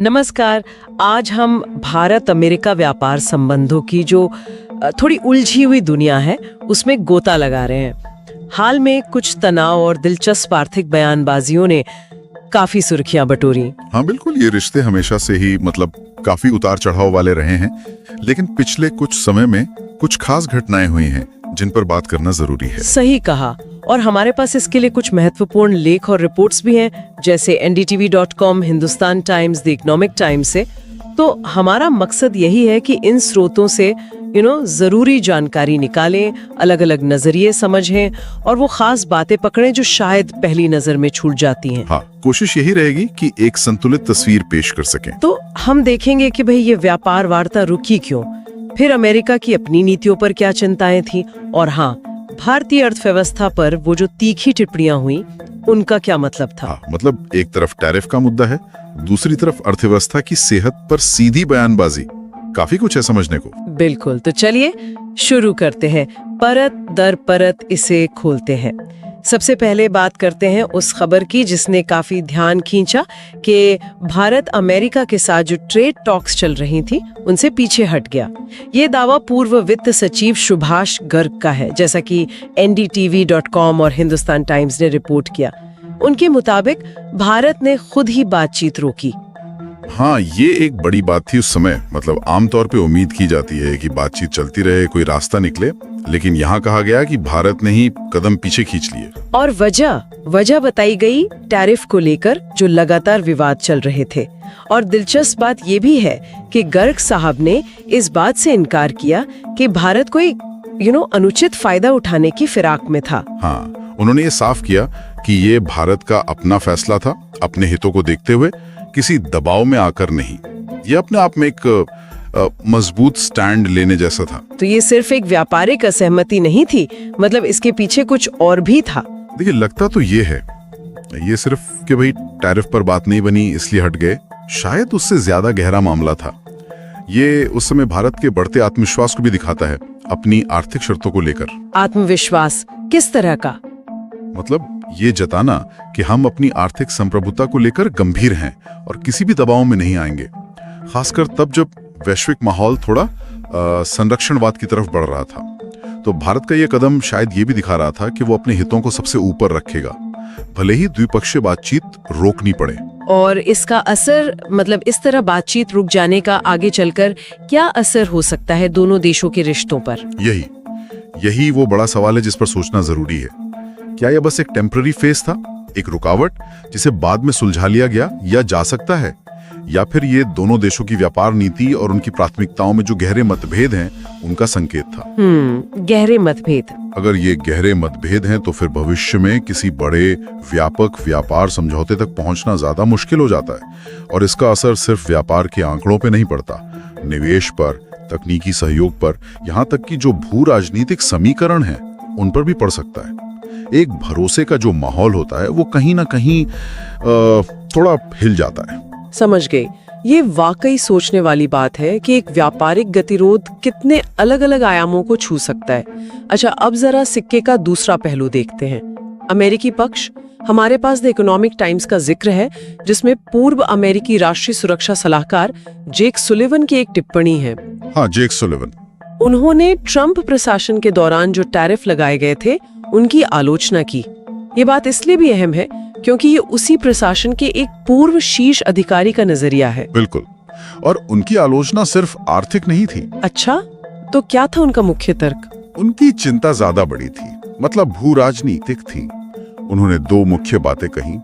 नमस्कार। आज हम भारत अमेरिका व्यापार संबंधों की जो थोड़ी उलझी हुई दुनिया है उसमें गोता लगा रहे हैं। हाल में कुछ तनाव और दिलचस्प आर्थिक बयानबाजियों ने काफी सुर्खियां बटोरी। हाँ बिल्कुल, ये रिश्ते हमेशा से ही काफी उतार चढ़ाव वाले रहे हैं, लेकिन पिछले कुछ समय में कुछ खास घटनाएं हुई हैं जिन पर बात करना जरूरी है। सही कहा, और हमारे पास इसके लिए कुछ महत्वपूर्ण लेख और रिपोर्ट्स भी हैं, जैसे NDTV.com, Hindustan times, the economic times से। तो हमारा मकसद यही है कि इन स्रोतों से जरूरी जानकारी निकालें, अलग अलग नजरिए समझें और वो खास बातें पकड़ें जो शायद पहली नजर में छूट जाती हैं। हाँ, कोशिश यही रहेगी कि एक संतुलित तस्वीर पेश कर सकें। तो हम देखेंगे कि भाई ये व्यापार वार्ता रुकी क्यों, फिर अमेरिका की अपनी नीतियों पर क्या चिंताएं थी, और हाँ, भारतीय अर्थव्यवस्था पर वो जो तीखी टिप्पणियां हुई उनका क्या मतलब था। हाँ, एक तरफ टैरिफ का मुद्दा है, दूसरी तरफ अर्थव्यवस्था की सेहत पर सीधी बयानबाजी। काफी कुछ है समझने को। बिल्कुल, तो चलिए शुरू करते हैं, परत दर परत इसे खोलते हैं। सबसे पहले बात करते हैं उस खबर की जिसने काफी ध्यान खींचा कि भारत अमेरिका के साथ जो ट्रेड टॉक्स चल रही थी उनसे पीछे हट गया। ये दावा पूर्व वित्त सचिव सुभाष गर्ग का है, जैसा कि NDTV.com और हिंदुस्तान टाइम्स ने रिपोर्ट किया। उनके मुताबिक भारत ने खुद ही बातचीत रोकी। हाँ, ये एक बड़ी बात थी उस समय। आमतौर पे उम्मीद की जाती है कि बातचीत चलती रहे, कोई रास्ता निकले, लेकिन यहाँ कहा गया कि भारत ने ही कदम पीछे खींच लिए। और वजह बताई गई टैरिफ को लेकर जो लगातार विवाद चल रहे थे। और दिलचस्प बात ये भी है कि गर्ग साहब ने इस बात से इनकार किया कि भारत कोई अनुचित फायदा उठाने की फिराक में था। हाँ, उन्होंने ये साफ किया कि ये भारत का अपना फैसला था, अपने हितों को देखते हुए, किसी दबाव में आकर नहीं। ये अपने आप में एक मजबूत स्टैंड लेने जैसा था। तो ये सिर्फ एक व्यापारिक असहमति नहीं थी, इसके पीछे कुछ और भी था। देखिए, लगता तो ये है, ये सिर्फ कि भाई टैरिफ पर बात नहीं बनी इसलिए हट गए, शायद उससे ज्यादा गहरा मामला था। ये उस समय भारत के बढ़ते आत्मविश्वास को भी दिखाता है, अपनी आर्थिक शर्तों को लेकर। आत्मविश्वास किस तरह का? ये जताना कि हम अपनी आर्थिक संप्रभुता को लेकर गंभीर हैं और किसी भी दबाव में नहीं आएंगे, खासकर तब जब वैश्विक माहौल थोड़ा संरक्षणवाद की तरफ बढ़ रहा था। तो भारत का ये कदम शायद ये भी दिखा रहा था कि वो अपने हितों को सबसे ऊपर रखेगा, भले ही द्विपक्षीय बातचीत रोकनी पड़े। और इसका असर, इस तरह बातचीत रुक जाने का आगे चलकर क्या असर हो सकता है दोनों देशों के रिश्तों पर? यही वो बड़ा सवाल है जिस पर सोचना जरूरी है। क्या यह बस एक टेम्पररी फेज था, एक रुकावट जिसे बाद में सुलझा लिया गया या जा सकता है, या फिर ये दोनों देशों की व्यापार नीति और उनकी प्राथमिकताओं में जो गहरे मतभेद हैं उनका संकेत था? गहरे मतभेद। अगर ये गहरे मतभेद हैं तो फिर भविष्य में किसी बड़े व्यापक व्यापार समझौते तक पहुंचना ज्यादा मुश्किल हो जाता है, और इसका असर सिर्फ व्यापार के आंकड़ों पे नहीं पड़ता, निवेश पर, तकनीकी सहयोग पर, यहाँ तक कि जो भू राजनीतिक समीकरण हैं उन पर भी पड़ सकता है। एक भरोसे का जो माहौल होता है वो कहीं ना कहीं थोड़ा हिल जाता है। समझ गई। ये वाकई सोचने वाली बात है कि एक व्यापारिक गतिरोध कितने अलग अलग आयामों को छू सकता है। अच्छा, अब जरा सिक्के का दूसरा पहलू देखते हैं, अमेरिकी पक्ष। हमारे पास द इकोनॉमिक टाइम्स का जिक्र है जिसमें पूर्व अमेरिकी राष्ट्रीय सुरक्षा सलाहकार जेक सुलिवन की एक टिप्पणी है। हाँ, जेक सुलिवन। उन्होंने ट्रंप प्रशासन के दौरान जो टैरिफ लगाए गए थे उनकी आलोचना की। ये बात इसलिए भी अहम है क्योंकि ये उसी प्रशासन के एक पूर्व शीर्ष अधिकारी का नजरिया है। बिल्कुल, और उनकी आलोचना सिर्फ आर्थिक नहीं थी। अच्छा, तो क्या था उनका मुख्य तर्क? उनकी चिंता ज्यादा बड़ी थी, भू राजनीतिक थी। उन्होंने दो मुख्य बातें कही।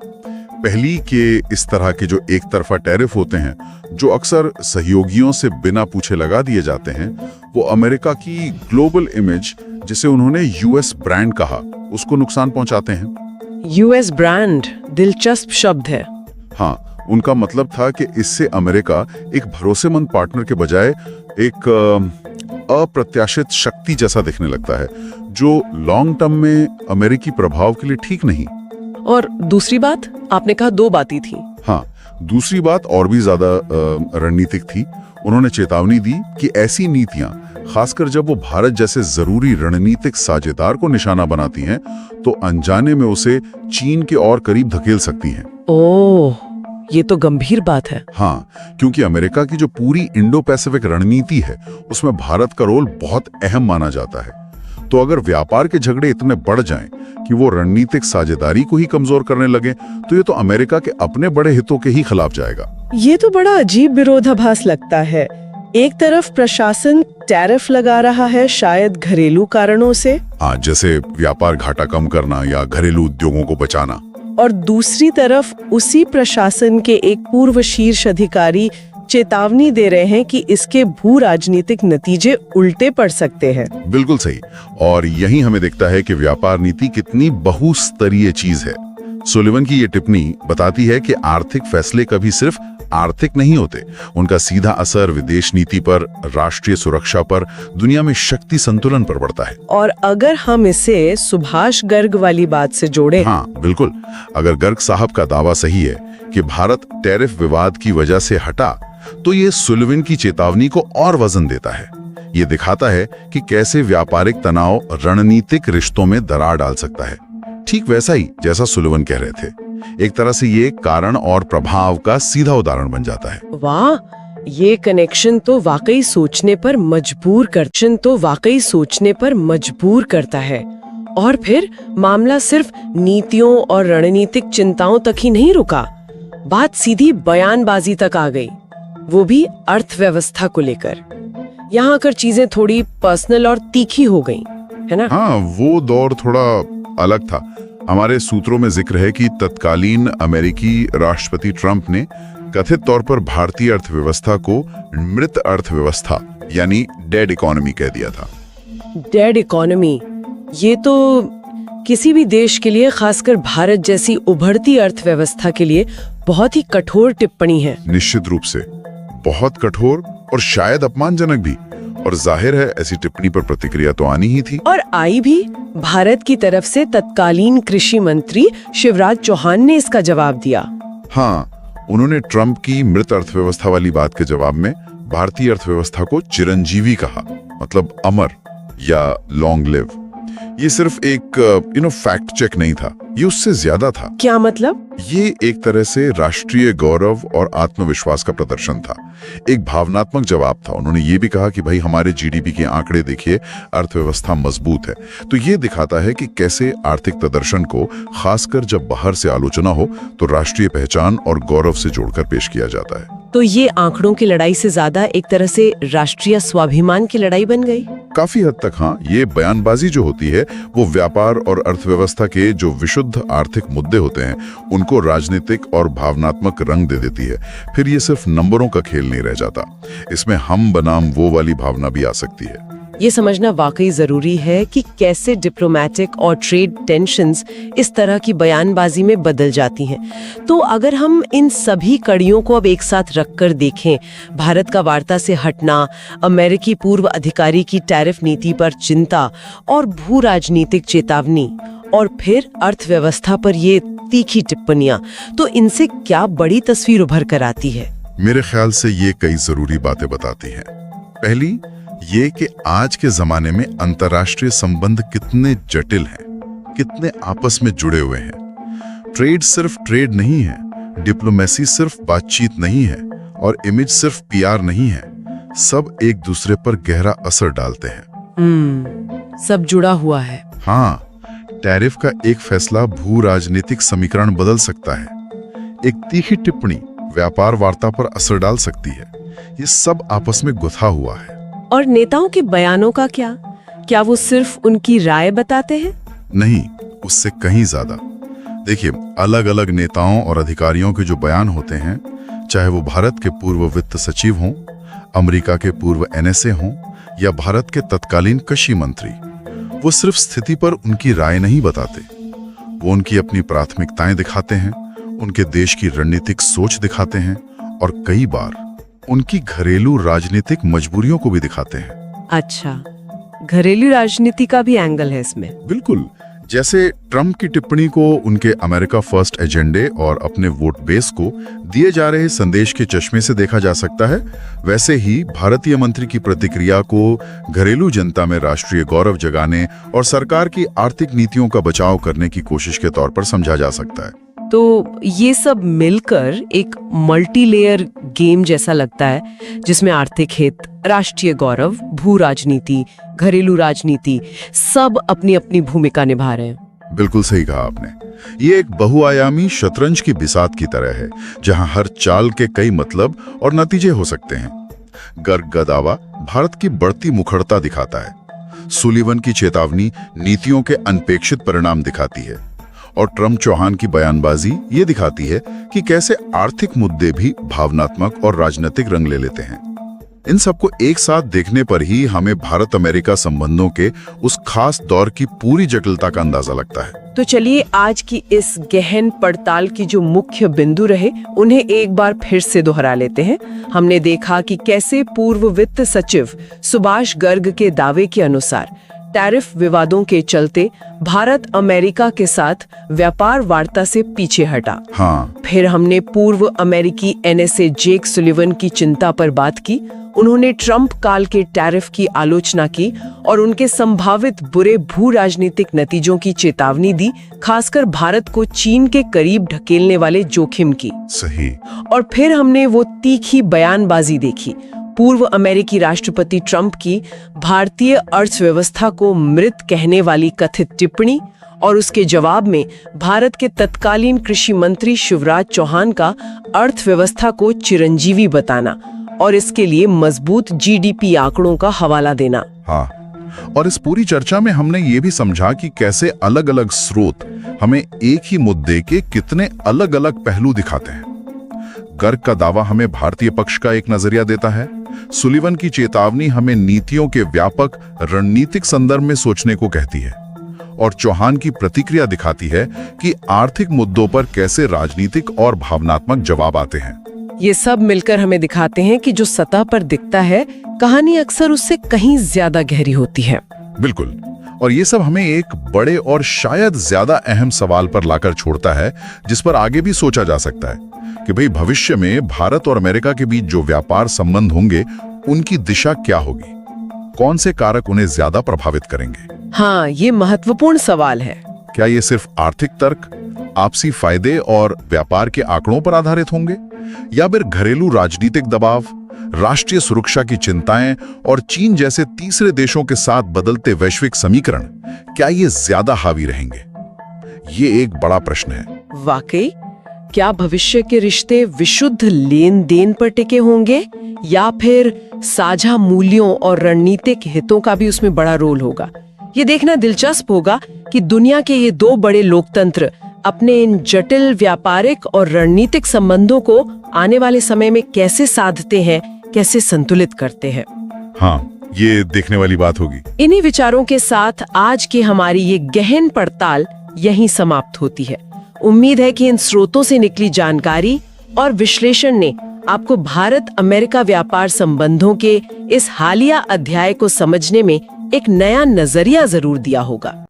पहली कि इस तरह के जो एक तरफा टैरिफ होते हैं, जो अक्सर सहयोगियों से बिना पूछे लगा दिए जाते हैं, वो अमेरिका की ग्लोबल इमेज, जिसे उन्होंने US ब्रांड कहा, उसको नुकसान पहुंचाते हैं। US ब्रांड दिलचस्प शब्द है। हाँ, उनका मतलब था कि इससे अमेरिका एक भरोसेमंद पार्टनर के बजाय एक अप्रत्याशित शक्ति जैसा दिखने लगता है, जो लॉन्ग टर्म में अमेरिकी प्रभाव के लिए ठीक नहीं। और दूसरी बात, आपने कहा दो बातें थी। हाँ, दूसरी बात और भी ज्यादा रणनीतिक थी। उन्होंने चेतावनी दी कि ऐसी नीतियां, खासकर जब वो भारत जैसे जरूरी रणनीतिक साझेदार को निशाना बनाती हैं, तो अनजाने में उसे चीन के और करीब धकेल सकती हैं। ओह, ये तो गंभीर बात है। हाँ, क्योंकि अमेरिका की जो पूरी इंडो पैसिफिक रणनीति है उसमें भारत का रोल बहुत अहम माना जाता है। तो अगर व्यापार के झगड़े इतने बढ़ जाएं कि वो रणनीतिक साझेदारी को ही कमजोर करने लगे तो ये तो अमेरिका के अपने बड़े हितों के ही खिलाफ जाएगा। ये तो बड़ा अजीब विरोधाभास लगता है। एक तरफ प्रशासन टैरिफ लगा रहा है, शायद घरेलू कारणों से, हाँ, जैसे व्यापार घाटा कम करना या घरेलू उद्योगों को बचाना, और दूसरी तरफ उसी प्रशासन के एक पूर्व शीर्ष अधिकारी चेतावनी दे रहे हैं कि इसके भू राजनीतिक नतीजे उल्टे पड़ सकते हैं। बिल्कुल सही। और यही हमें दिखता है कि व्यापार नीति कितनी बहुस्तरीय चीज है। सुलिवन की ये टिप्पणी बताती है कि आर्थिक फैसले कभी सिर्फ आर्थिक नहीं होते, उनका सीधा असर विदेश नीति पर, राष्ट्रीय सुरक्षा पर, दुनिया में शक्ति संतुलन पर पड़ता है। और अगर हम इसे सुभाष गर्ग वाली बात से जोड़ें, हाँ बिल्कुल, अगर गर्ग साहब का दावा सही है कि भारत टैरिफ विवाद की वजह से हटा, तो ये सुलिवन की चेतावनी को और वजन देता है। ये दिखाता है कि कैसे व्यापारिक तनाव रणनीतिक रिश्तों में दरार डाल सकता है, ठीक वैसा ही जैसा सुलिवन कह रहे थे। एक तरह से ये कारण और प्रभाव का सीधा उदाहरण बन जाता है। वाह, ये कनेक्शन तो वाकई सोचने पर मजबूर करता है। और फिर मामला सिर्फ नीतियों और रणनीतिक चिंताओं तक ही नहीं रुका, बात सीधी बयानबाजी तक आ गई, वो भी अर्थव्यवस्था को लेकर। यहाँ आकर चीजें थोड़ी पर्सनल और तीखी हो गई, है ना? हाँ, वो दौर थोड़ा अलग था। हमारे सूत्रों में जिक्र है कि तत्कालीन अमेरिकी राष्ट्रपति ट्रंप ने कथित तौर पर भारतीय अर्थव्यवस्था को मृत अर्थव्यवस्था यानी डेड इकोनॉमी कह दिया था। डेड इकोनॉमी, ये तो किसी भी देश के लिए, खासकर भारत जैसी उभरती अर्थव्यवस्था के लिए बहुत ही कठोर टिप्पणी है। निश्चित रूप से बहुत कठोर और शायद अपमानजनक भी। और जाहिर है ऐसी टिप्पणी पर प्रतिक्रिया तो आनी ही थी, और आई भी। भारत की तरफ से तत्कालीन कृषि मंत्री शिवराज चौहान ने इसका जवाब दिया। हाँ, उन्होंने ट्रंप की मृत अर्थव्यवस्था वाली बात के जवाब में भारतीय अर्थव्यवस्था को चिरंजीवी कहा, मतलब अमर या लॉन्ग लिव। ये सिर्फ एक फैक्ट चेक नहीं था, ये उससे ज्यादा था। क्या मतलब? ये एक तरह से राष्ट्रीय गौरव और आत्मविश्वास का प्रदर्शन था, एक भावनात्मक जवाब था। उन्होंने ये भी कहा कि भाई हमारे जीडीपी के आंकड़े देखिए, अर्थव्यवस्था मजबूत है। तो ये दिखाता है कि कैसे आर्थिक प्रदर्शन को, खासकर जब बाहर से आलोचना हो, तो राष्ट्रीय पहचान और गौरव से जोड़कर पेश किया जाता है। तो ये आंकड़ों की लड़ाई से ज्यादा एक तरह से राष्ट्रीय स्वाभिमान की लड़ाई बन गई। काफी हद तक हाँ। ये बयानबाजी जो होती है वो व्यापार और अर्थव्यवस्था के जो विशुद्ध आर्थिक मुद्दे होते हैं उनको राजनीतिक और भावनात्मक रंग दे देती है। फिर ये सिर्फ नंबरों का खेल नहीं रह जाता, इसमें हम बनाम वो वाली भावना भी आ सकती है। ये समझना वाकई जरूरी है कि कैसे डिप्लोमेटिक और ट्रेड टेंशन्स इस तरह की बयानबाजी में बदल जाती हैं। तो अगर हम इन सभी कड़ियों को अब एक साथ रखकर देखें, भारत का वार्ता से हटना, अमेरिकी पूर्व अधिकारी की टैरिफ नीति पर चिंता और भू राजनीतिक चेतावनी, और फिर अर्थव्यवस्था पर ये तीखी टिप्पणियां, तो इनसे क्या बड़ी तस्वीर उभर कर आती है? मेरे ख्याल से ये कई जरूरी बातें बताती हैं। पहली ये कि आज के जमाने में अंतर्राष्ट्रीय संबंध कितने जटिल हैं, कितने आपस में जुड़े हुए हैं। ट्रेड सिर्फ ट्रेड नहीं है, डिप्लोमेसी सिर्फ बातचीत नहीं है, और इमेज सिर्फ पीआर नहीं है। सब एक दूसरे पर गहरा असर डालते हैं। सब जुड़ा हुआ है। हाँ, टैरिफ का एक फैसला भू राजनीतिक समीकरण बदल सकता है। एक तीखी टिप्पणी व्यापार वार्ता पर असर डाल सकती है। ये सब आपस में गुथा हुआ है। और नेताओं के बयानों का क्या वो सिर्फ उनकी राय बताते हैं? नहीं, उससे कहीं ज्यादा। देखिए, अलग अलग नेताओं और अधिकारियों के जो बयान होते हैं, चाहे वो भारत के पूर्व वित्त सचिव हों, अमेरिका के पूर्व एनएसए हों या भारत के तत्कालीन कृषि मंत्री, वो सिर्फ स्थिति पर उनकी राय नहीं बताते। वो उनकी अपनी प्राथमिकताएं दिखाते हैं, उनके देश की रणनीतिक सोच दिखाते हैं, और कई बार उनकी घरेलू राजनीतिक मजबूरियों को भी दिखाते हैं। अच्छा, घरेलू राजनीति का भी एंगल है इसमें। बिल्कुल। जैसे ट्रंप की टिप्पणी को उनके अमेरिका फर्स्ट एजेंडे और अपने वोट बेस को दिए जा रहे संदेश के चश्मे से देखा जा सकता है, वैसे ही भारतीय मंत्री की प्रतिक्रिया को घरेलू जनता में राष्ट्रीय गौरव जगाने और सरकार की आर्थिक नीतियों का बचाव करने की कोशिश के तौर पर समझा जा सकता है। तो ये सब मिलकर एक मल्टी लेयर गेम जैसा लगता है, जिसमें आर्थिक हित, राष्ट्रीय गौरव, भू राजनीति, घरेलू राजनीति सब अपनी अपनी भूमिका निभा रहे हैं। बिल्कुल सही कहा आपने। ये एक बहुआयामी शतरंज की बिसात की तरह है, जहां हर चाल के कई मतलब और नतीजे हो सकते हैं। गर्ग का दावा भारत की बढ़ती मुखरता दिखाता है, सुलिवन की चेतावनी नीतियों के अनपेक्षित परिणाम दिखाती है, और ट्रंप चौहान की बयानबाजी ये दिखाती है कि कैसे आर्थिक मुद्दे भी भावनात्मक और राजनीतिक रंग ले लेते हैं। इन सबको एक साथ देखने पर ही हमें भारत अमेरिका संबंधों के उस खास दौर की पूरी जटिलता का अंदाजा लगता है। तो चलिए आज की इस गहन पड़ताल की जो मुख्य बिंदु रहे उन्हें एक बार फिर से दोहरा लेते हैं। हमने देखा कि कैसे पूर्व वित्त सचिव सुभाष गर्ग के दावे के अनुसार टैरिफ विवादों के चलते भारत अमेरिका के साथ व्यापार वार्ता से पीछे हटा। फिर हमने पूर्व अमेरिकी NSA जेक सुलिवन की चिंता पर बात की। उन्होंने ट्रंप काल के टैरिफ की आलोचना की और उनके संभावित बुरे भू राजनीतिक नतीजों की चेतावनी दी, खासकर भारत को चीन के करीब ढकेलने वाले जोखिम की। सही। और फिर हमने वो तीखी बयानबाजी देखी पूर्व अमेरिकी राष्ट्रपति ट्रंप की भारतीय अर्थव्यवस्था को मृत कहने वाली कथित टिप्पणी, और उसके जवाब में भारत के तत्कालीन कृषि मंत्री शिवराज चौहान का अर्थव्यवस्था को चिरंजीवी बताना और इसके लिए मजबूत GDP आंकड़ों का हवाला देना। हाँ, और इस पूरी चर्चा में हमने ये भी समझा कि कैसे अलग अलग स्रोत हमें एक ही मुद्दे के कितने अलग अलग पहलू दिखाते हैं। गर्ग का दावा हमें भारतीय पक्ष का एक नजरिया देता है, सुलिवन की चेतावनी हमें नीतियों के व्यापक रणनीतिक संदर्भ में सोचने को कहती है, और चौहान की प्रतिक्रिया दिखाती है कि आर्थिक मुद्दों पर कैसे राजनीतिक और भावनात्मक जवाब आते हैं। ये सब मिलकर हमें दिखाते हैं कि जो सतह पर दिखता है, कहानी अक्सर उससे कहीं ज्यादा गहरी होती है। बिल्कुल, और ये सब हमें एक बड़े और शायद ज्यादा अहम सवाल पर लाकर छोड़ता है, जिस पर आगे भी सोचा जा सकता है कि भाई भविष्य में भारत और अमेरिका के बीच जो व्यापार संबंध होंगे, उनकी दिशा क्या होगी, कौन से कारक उन्हें ज्यादा प्रभावित करेंगे। हाँ, ये महत्वपूर्ण सवाल है। क्या ये सिर्फ आर्थिक तर्क, आपसी फायदे और व्यापार के आंकड़ों पर आधारित होंगे, या फिर घरेलू राजनीतिक दबाव, राष्ट्रीय सुरक्षा की चिंताएं और चीन जैसे तीसरे देशों के साथ बदलते वैश्विक समीकरण, क्या ये ज्यादा हावी रहेंगे? ये एक बड़ा प्रश्न है। वाकई, क्या भविष्य के रिश्ते विशुद्ध लेन देन पर टिके होंगे, या फिर साझा मूल्यों और रणनीतिक हितों का भी उसमें बड़ा रोल होगा? ये देखना दिलचस्प होगा कि दुनिया के ये दो बड़े लोकतंत्र अपने इन जटिल व्यापारिक और रणनीतिक संबंधों को आने वाले समय में कैसे साधते हैं, कैसे संतुलित करते हैं। हाँ, ये देखने वाली बात होगी। इन्हीं विचारों के साथ आज की हमारी ये गहन पड़ताल यहीं समाप्त होती है। उम्मीद है कि इन स्रोतों से निकली जानकारी और विश्लेषण ने आपको भारत अमेरिका व्यापार संबंधों के इस हालिया अध्याय को समझने में एक नया नजरिया जरूर दिया होगा।